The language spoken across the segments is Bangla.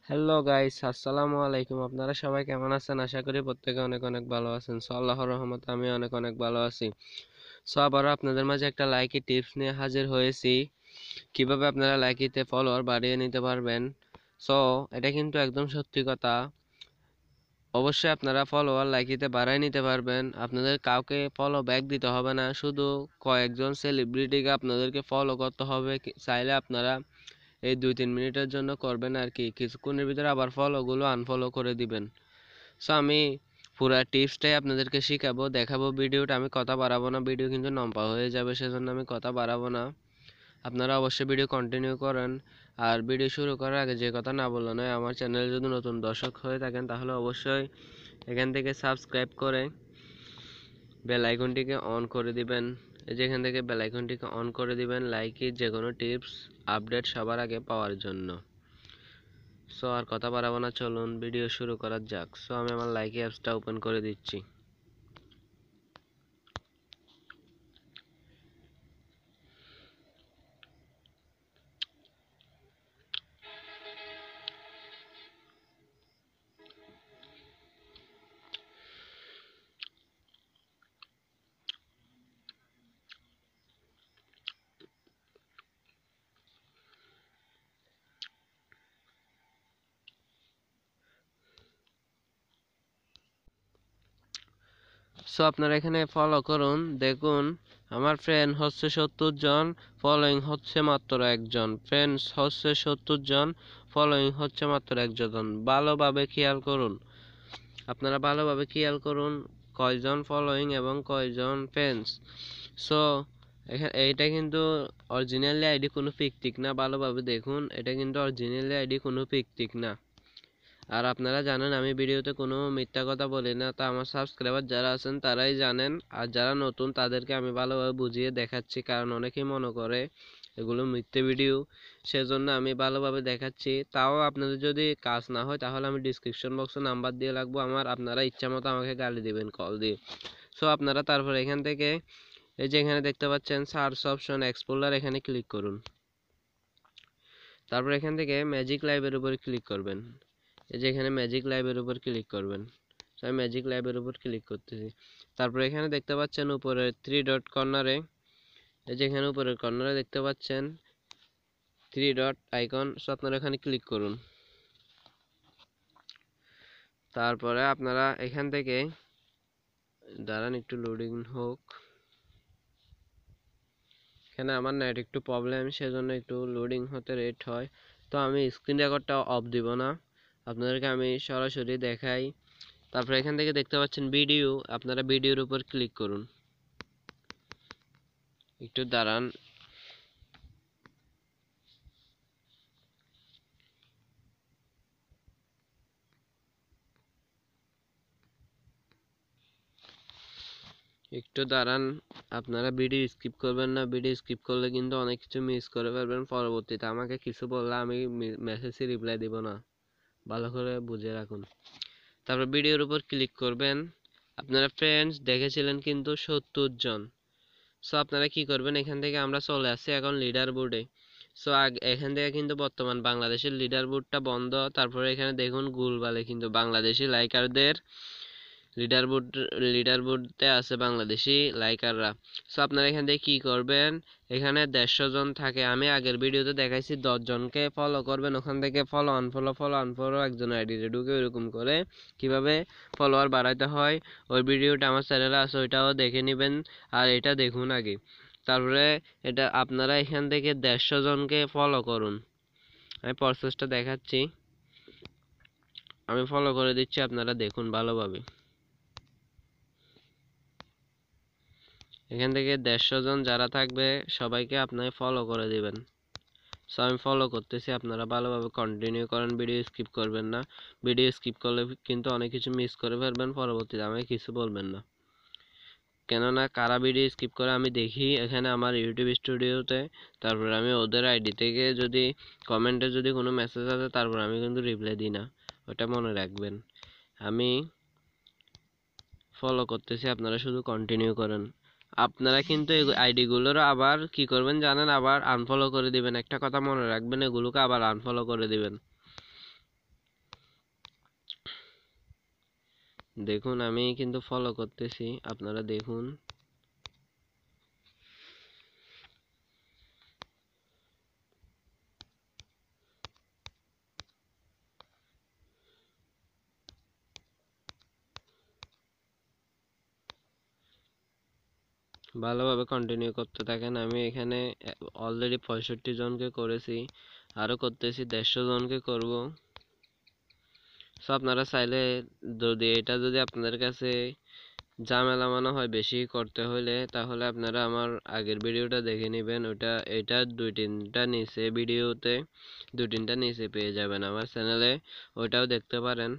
হ্যালো গাইস, আসসালামু আলাইকুম। আপনারা সবাই কেমন আছেন? আশা করি প্রত্যেকে অনেক অনেক ভালো আছেন। আল্লাহর রহমতে আমি অনেক অনেক ভালো আছি। আবারও আপনাদের মাঝে একটা লাইকি টিপস নিয়ে হাজির হয়েছি। কিভাবে আপনারা লাইকিতে ফলোয়ার বাড়িয়ে নিতে পারবেন। সো এটা কিন্তু একদম সত্যি কথা। অবশ্যই আপনারা ফলোয়ার লাইকিতে বাড়ায় নিতে পারবেন। আপনাদের কাউকে ফলো ব্যাক দিতে হবে না, শুধু কয়েকজন সেলিব্রিটিকে আপনাদেরকে ফলো করতে হবে। চাইলে আপনারা এই 2-3 মিনিটের জন্য করবেন আর কি, কিছুক্ষণের ভিতরে আবার ফলোগুলো আনফলো করে দিবেন। আমি পুরা টিপসটাই আপনাদেরকে শিখাবো, দেখাবো। ভিডিওটা আমি কথা বাড়াবো না, ভিডিও কিন্তু লম্বা হয়ে যাবে, সেজন্য আমি কথা বাড়াবো না। আপনারা অবশ্যই ভিডিও কন্টিনিউ করেন। আর ভিডিও শুরু করার আগে যে কথা না বললো নয়, আমার চ্যানেলে যদি নতুন দর্শক হয়ে থাকেন তাহলে অবশ্যই এখান থেকে সাবস্ক্রাইব করে বেল আইকনটিকে অন করে দিবেন। যেখান থেকে বেল আইকনটিকে অন করে দিবেন লাইকের যে কোনো টিপস আপডেট সবার আগে পাওয়ার জন্য। আর কথা বাড়াবো না, চলুন ভিডিও শুরু করা যাক। আমি আমার লাইকি অ্যাপসটা ওপেন করে দিচ্ছি। আপনারা এখানে ফলো করুন, দেখুন আমার ফ্রেন্ড হচ্ছে 70 জন, ফলোইং হচ্ছে মাত্র একজন। ফ্রেন্ডস হচ্ছে 70 জন, ফলোইং হচ্ছে মাত্র একজন। ভালোভাবে খেয়াল করুন, আপনারা ভালোভাবে খেয়াল করুন কয়জন ফলোইং এবং কয়জন ফ্রেন্ডস। সো এখানে এইটা কিন্তু অরিজিনালি আইডি, কোনো পিকটিক না। ভালোভাবে দেখুন, এটা কিন্তু অরিজিনালি আইডি, কোনো পিকটিক না। আর আপনারা জানেন আমি ভিডিওতে কোনো মিথ্যা কথা বলি না, তা আমার সাবস্ক্রাইবার যারা আছেন তারাই জানেন। আর যারা নতুন তাদেরকে আমি ভালোভাবে বুঝিয়ে দেখাচ্ছি, কারণ অনেকেই মনে করে এগুলো মিথ্যে ভিডিও, সেজন্য আমি ভালোভাবে দেখাচ্ছি। তাও আপনাদের যদি কাজ না হয় তাহলে আমি ডিসক্রিপশন বক্সে নাম্বার দিয়ে রাখবো আমার, আপনারা ইচ্ছা মতো আমাকে গালি দিবেন কল দিয়ে। আপনারা তারপরে এখান থেকে এই যে এখানে দেখতে পাচ্ছেন সার্চ অপশন এক্সপ্লোরার, এখানে ক্লিক করুন। তারপর এখান থেকে ম্যাজিক লাইভের উপর ক্লিক করবেন। এই যে এখানে ম্যাজিক লাইভের উপর ক্লিক করবেন। আমি ম্যাজিক লাইভের উপর ক্লিক করতেছি। তারপর এখানে দেখতে পাচ্ছেন উপরে 3 ডট কর্নারে, এই যে এখানে উপরের কর্নারে দেখতে পাচ্ছেন 3 ডট আইকন। আপনারা এখানে ক্লিক করুন। তারপরে আপনারা এখান থেকে দাঁড়ান, একটু লোডিং হোক। এখানে আমার নেট একটু প্রবলেম, সেজন্য একটু লোডিং হতে লেট হয়। তো আমি স্ক্রিন রেকর্ডটা অফ দিব না, আপনাদেরকে আমি সরাসরি দেখাই। তারপর এখান থেকে দেখতে পাচ্ছেন ভিডিও, আপনারা ভিডিওর উপর ক্লিক করুন। একটু দাঁড়ান, একটু দাঁড়ান। আপনারা ভিডিও স্কিপ করবেন না, ভিডিও স্কিপ করলে কিন্তু অনেক কিছু মিস করে ফেলবেন। পরবর্তীতে আমাকে কিছু বললে আমি মেসেজে রিপ্লাই দিব না, ভালো করে বুঝে রাখুন। তারপর ভিডিওর উপর ক্লিক করবেন। আপনারা ফ্রেন্ডস দেখেছিলেন কিন্তু 70 জন। আপনারা কি করবেন, এখান থেকে আমরা চলে আসছি এখন লিডার বোর্ডে। এখান থেকে কিন্তু বর্তমান বাংলাদেশের লিডার বোর্ডটা বন্ধ। তারপরে এখানে দেখুন গুলবালে কিন্তু বাংলাদেশি লাইকারদের লিডার বোর্ডতে আছে বাংলাদেশি লাইকাররা। আপনারা এখান থেকে কি করবেন, এখানে 150 জন থাকে। আমি আগের ভিডিওতে দেখাইছি 10 জনকে ফলো করবেন, ওখান থেকে ফলো আনফলো একজন আইডিতে ঢুকে এরকম করে কিভাবে ফলোয়ার বাড়াইতে হয় ওই ভিডিওটা আমার চ্যানেলে আছে, ওইটাও দেখে নেবেন। আর এটা দেখুন আগে, তারপরে এটা আপনারা এখান থেকে 150 জনকে ফলো করুন। আমি প্রসেসটা দেখাচ্ছি, আমি ফলো করে দিচ্ছি, আপনারা দেখুন ভালোভাবে। এখান থেকে 150 জন যারা থাকবে সবাইকে আপনাকে ফলো করে দিবেন। আমি ফলো করতেছি, আপনারা ভালোভাবে কন্টিনিউ করেন, ভিডিও স্কিপ করবেন না। ভিডিও স্কিপ করলে কিন্তু অনেক কিছু মিস করে ফেলবেন, পরবর্তীতে আমাকে কিছু বলবেন না। কেননা কারা ভিডিও স্কিপ করে আমি দেখি এখানে আমার ইউটিউব স্টুডিওতে। তারপর আমি ওদের আইডি থেকে যদি কমেন্টে যদি কোনো মেসেজ আসে, তারপর আমি কিন্তু রিপ্লাই দিই না, ওটা মনে রাখবেন। আমি ফলো করতেছি, আপনারা শুধু কন্টিনিউ করেন। আপনারা কিন্তু এই আইডিগুলোর আবার কি করবেন জানেন, আবার আনফলো করে দিবেন। একটা কথা মনে রাখবেন, এগুলোকে আবার আনফলো করে দিবেন। দেখুন আমি কিন্তু ফলো করতেছি, আপনারা দেখুন। ভালোভাবে কন্টিনিউ করতে থাকেন। আমি এখানে অলরেডি 65 জনকে করেছি, আরো করতেছি, 150 জনকে করব। সো আপনারা চাইলে যদি আপনাদের কাছে ঝামেলা মনে হয় বেশি করতে হলে, তাহলে আপনারা আমার আগের ভিডিওটা দেখে নেবেন। এটা দুই তিনটা নিচে পেয়ে যাবেন আমার চ্যানেলে, ওইটাও দেখতে পারেন।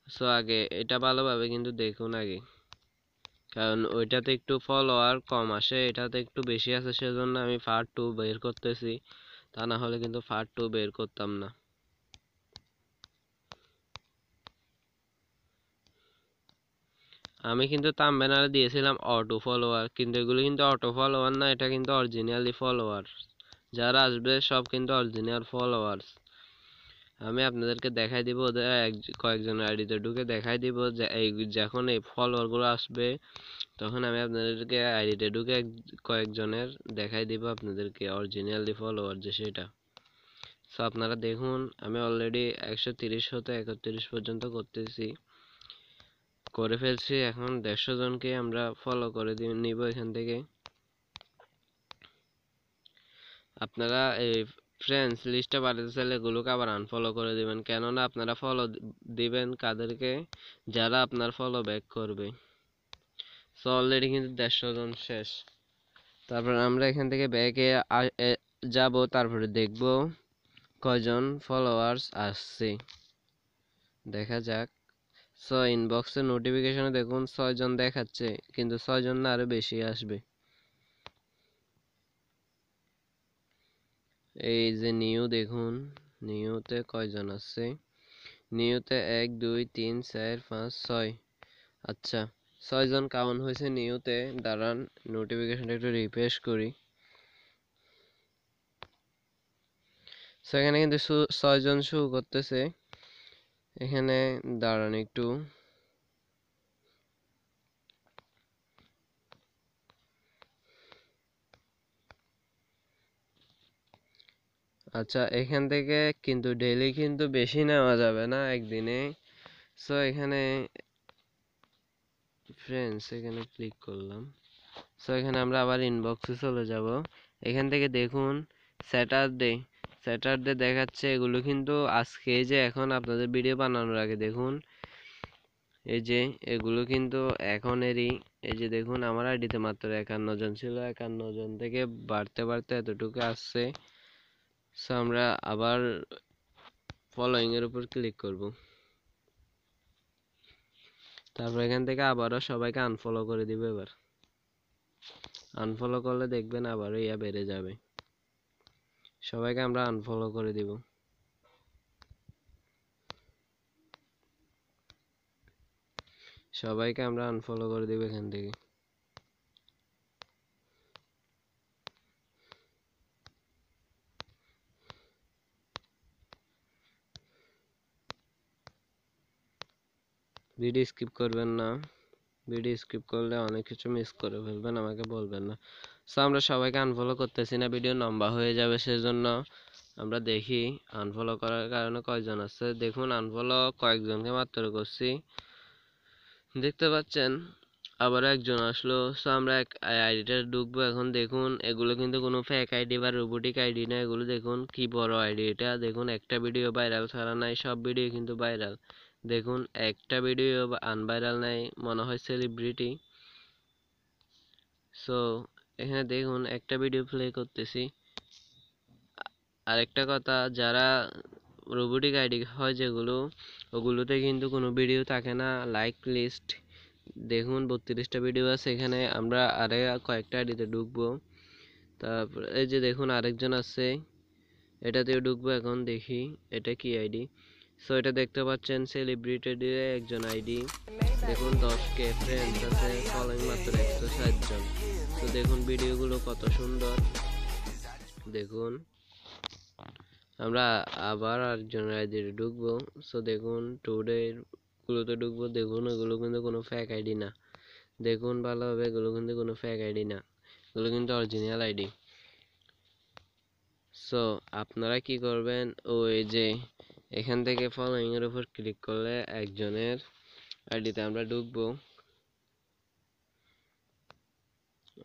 সো আগে এটা ভালোভাবে কিন্তু দেখুন আগে, কারণ ওইটাতে একটু ফলোয়ার কম আসে, এটাতে একটু বেশি আছে, সেজন্য আমি পার্ট 2 বের করতেছি। তা না হলে কিন্তু পার্ট 2 বের করতাম না। আমি কিন্তু থাম্বনেলে দিয়েছিলাম অটো ফলোয়ার, কিন্তু এগুলো কিন্তু অটো ফলোয়ার না, এটা কিন্তু অরিজিনালি ফলোয়ার। যারা আসবে সব কিন্তু অরিজিনাল ফলোয়ার্স। আমি আপনাদেরকে দেখাই দিব, ওদের কয়েকজনের আইডিতে ঢুকে দেখাই দিব যে যখন এই ফলোয়ার গুলো আসবে, তখন আমি আপনাদেরকে আইডিতে ঢুকে কয়েকজনের দেখাই দিব আপনাদেরকে অরিজিনালি ফলোয়ার যে সেটা। সো আপনারা দেখুন, আমি অলরেডি 130 হতে 31 পর্যন্ত করে ফেলছি। এখন 150 জনকে আমরা ফলো করে নিব এখান থেকে। আপনারা এই ফ্রেন্ডস লিস্টে বাড়াতে চাইলে এগুলোকে আবার আনফলো করে দিবেন, কেননা আপনারা ফলো দিবেন কাদেরকে, যারা আপনার ফলো ব্যাক করবে। সো অলরেডি কিন্তু 150 জন শেষ। তারপর আমরা এখান থেকে ব্যাকে যাব, তারপরে দেখব কয়জন ফলোয়ার্স আসছে, দেখা যাক। সো ইনবক্সে নোটিফিকেশনে দেখুন 6 জন দেখাচ্ছে, কিন্তু 6 জন না, আরো বেশি আসবে। এই যে নিউ দেখুন, নিউতে কয়জন আছে, নিউতে 1 2 3 4 5 6। আচ্ছা, 6 জন কাউন্ট হয়েছে নিউতে। দাঁড়ান, নোটিফিকেশনটা একটু রিফ্রেশ করি। সেখানে কিন্তু 6 জন শো করতেছে এখানে। দাঁড়ান একটু, আচ্ছা এখান থেকে কিন্তু ডেইলি কিন্তু বেশি নেওয়া যাবে না একদিনে। সো এখানে ফ্রেন্ডস এখানে ক্লিক করলাম। সো এখানে আমরা আবার ইনবক্সে চলে যাব। এখান থেকে দেখুন স্যাটারডে দেখাচ্ছে। এগুলো কিন্তু আজকে, যে এখন আপনাদের ভিডিও বানানোর আগে দেখুন, এই যে এগুলো কিন্তু এখনেরই। এই যে দেখুন, আমার আইডিতে মাত্র 51 জন ছিল, 51 জন থেকে বাড়তে বাড়তে এতটুকু আসছে। সো আমরা আবার ফলোইং এর উপর ক্লিক করব। তারপর এখান থেকে আবারও সবাইকে আনফলো করে দিব। এবার আনফলো করলে দেখবেন আবারও ইয়া বেড়ে যাবে। সবাইকে আমরা আনফলো করে দিব। সবাইকে আমরা আনফলো করে দিব এখান থেকে। ভিডিও স্কিপ করবেন না, ভিডিও স্কিপ করলে অনেক কিছু মিস করে ফেলবেন, আমাকে বলবেন না। সো আমরা সবাইকে আনফলো করতেছি না, ভিডিও লম্বা হয়ে যাবে, সেজন্য আমরা দেখি আনফলো করার কারণে কয়জন আছে। দেখুন, আনফলো কয়েকজনকে মাত্র করছি, দেখতে পাচ্ছেন। আবার একজন আসলো। সো আমরা আইডিটা ঢুকবো এখন। দেখুন, এগুলো কিন্তু কোনো ফেক আইডি বা রোবোটিক আইডি না। এগুলো দেখুন কি বড় আইডি এটা। দেখুন, একটা ভিডিও ভাইরাল ছাড়া নাই, সব ভিডিও কিন্তু ভাইরাল। দেখুন, একটা ভিডিও আনভাইরাল নাই, মনে হয় সেলিব্রিটি। সো এখানে দেখুন একটা ভিডিও প্লে করতেছি। আরেকটা কথা, যারা রোবোটিক আইডি হয় যেগুলো, ওগুলোতে কিন্তু কোনো ভিডিও থাকে না। লাইক লিস্ট দেখুন 32টা ভিডিও আছে এখানে। আমরা আরে কয়েকটা আইডিতে ঢুকবো। তারপর এই যে দেখুন আরেকজন আছে, এটাতেও ঢুকবো এখন, দেখি এটা কি আইডি। সো এটা দেখতে পাচ্ছেন সেলিব্রিটেড একজন আইডি। দেখুন 10K ফ্রেন্ডস আছে, ফলোইং মাত্র 160 জন। তো দেখুন ভিডিওগুলো কত সুন্দর। দেখুন আমরা আবার আরেকজনের আইডিতে ঢুকবো। সো দেখুন টুডে গুলোতে ঢুকবো, দেখুন এগুলো কিন্তু কোনো ফেক আইডি না। দেখুন ভালোভাবে, এগুলো কিন্তু কোনো ফেক আইডি না, এগুলো কিন্তু অরিজিনাল আইডি। সো আপনারা কি করবেন, ওই যে এখান থেকে ফলোইং এর উপর ক্লিক করলে একজনের আইডিতে আমরা ঢুকবো।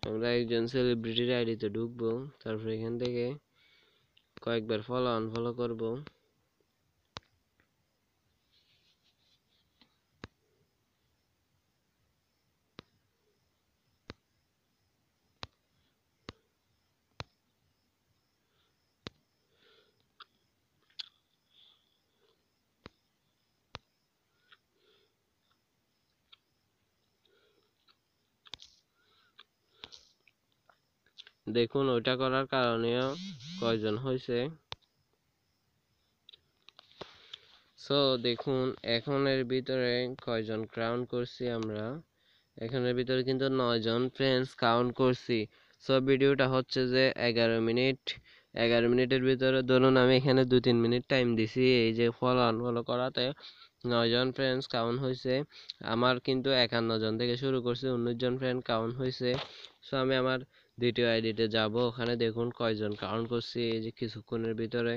আমরা একজন সেলিব্রিটির আইডিতে ঢুকবো, তারপর এখান থেকে কয়েকবার ফলো আনফলো করব। দেখুন ওইটা করার কারণেও কয়জন হয়েছে। সো দেখুন এখন এর ভিতরে কয়জন ক্রাউন করছি আমরা, এখানের ভিতরে কিন্তু 9 জন ফ্রেন্ডস কাউন্ট করছি। সো ভিডিওটা হচ্ছে যে 11 মিনিট, 11 মিনিটের ভিতরে ধরুন আমি এখানে 2-3 মিনিট টাইম দিছি এই যে ফলো আনফলো করাতে। 9 জন ফ্রেন্ডস কাউন্ট হয়েছে আমার, কিন্তু 51 জন থেকে শুরু করছে, 19 জন ফ্রেন্ড কাউন্ট হয়েছে। সো আমি আমার দ্বিতীয় আইডিতে যাব, ওখানে দেখুন কয়জন কাউন্ট করছি এই যে কিছুক্ষণের ভিতরে।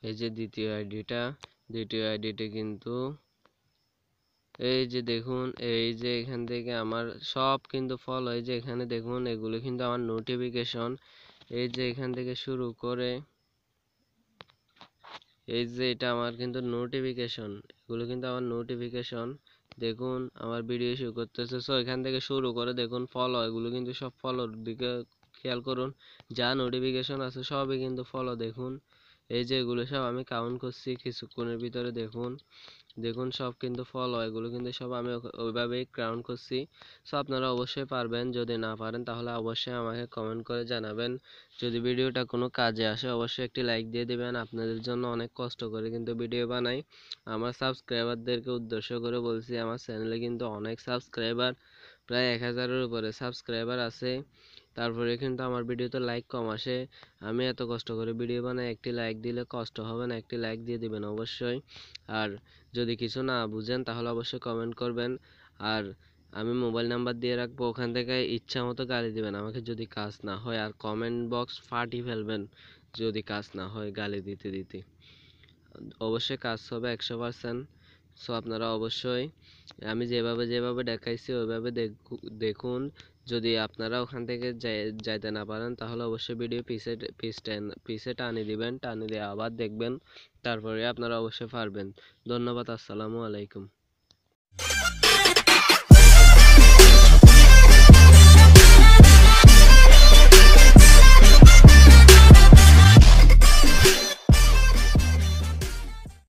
এই যে দ্বিতীয় আইডিটা কিন্তু এই যে দেখুন, এই যে এখান থেকে আমার সব কিন্তু ফলো, এই যে এখানে দেখুন এগুলো কিন্তু আমার নোটিফিকেশন। এই যে এখান থেকে শুরু করে এই যে এটা আমার কিন্তু নোটিফিকেশন, এগুলো কিন্তু আমার নোটিফিকেশন। দেখুন আমার ভিডিও শুরু করতেছে। সো এখান থেকে শুরু করে দেখুন ফলো, এগুলো কিন্তু সব ফলোর দিকে খেয়াল করুন, যা নোটিফিকেশন আছে সবই কিন্তু ফলো। দেখুন এই যে এগুলো সব আমি কাউন্ট করছি কিছুক্ষণের ভিতরে। দেখুন দেখুন সব কিন্তু ফলো, এগুলো কিন্তু সব আমি ওইভাবেই কাউন্ট করছি। সো আপনারা অবশ্যই পারবেন, যদি না পারেন তাহলে অবশ্যই আমাকে কমেন্ট করে জানাবেন। যদি ভিডিওটা কোনো কাজে আসে অবশ্যই একটি লাইক দিয়ে দিবেন। আপনাদের জন্য অনেক কষ্ট করে কিন্তু ভিডিও বানাই। আমার সাবস্ক্রাইবারদেরকে উদ্দেশ্য করে বলছি, আমার চ্যানেলে কিন্তু অনেক সাবস্ক্রাইবার, প্রায় 1000-এর উপরে সাবস্ক্রাইবার আছে। তারপরে কিন্তু আমার ভিডিওতে লাইক কম আসে। আমি এত কষ্ট করে ভিডিও বানাই, একটি লাইক দিলে কষ্ট হবে না, একটি লাইক দিয়ে দিবেন অবশ্যই। আর যদি কিছু না বুঝেন তাহলে অবশ্যই কমেন্ট করবেন। আর আমি মোবাইল নাম্বার দিয়ে রাখবো, ওখান থেকে ইচ্ছা মতো গালি দিবেন আমাকে যদি কাজ না হয়। আর কমেন্ট বক্স ফাটিয়ে ফেলবেন যদি কাজ না হয় গালি দিতে দিতে। অবশ্যই কাজ হবে 100%। সো আপনারা অবশ্যই আমি যেভাবে যেভাবে দেখাইছি ওইভাবে দেখুন। যদি আপনারা ওখান থেকে যাইতে না পারেন তাহলে অবশ্যই ভিডিও পিছে টানিয়ে দিবেন, টানিয়ে দিয়ে আবার দেখবেন, তারপরে আপনারা অবশ্যই পারবেন। ধন্যবাদ, আসসালামু আলাইকুম।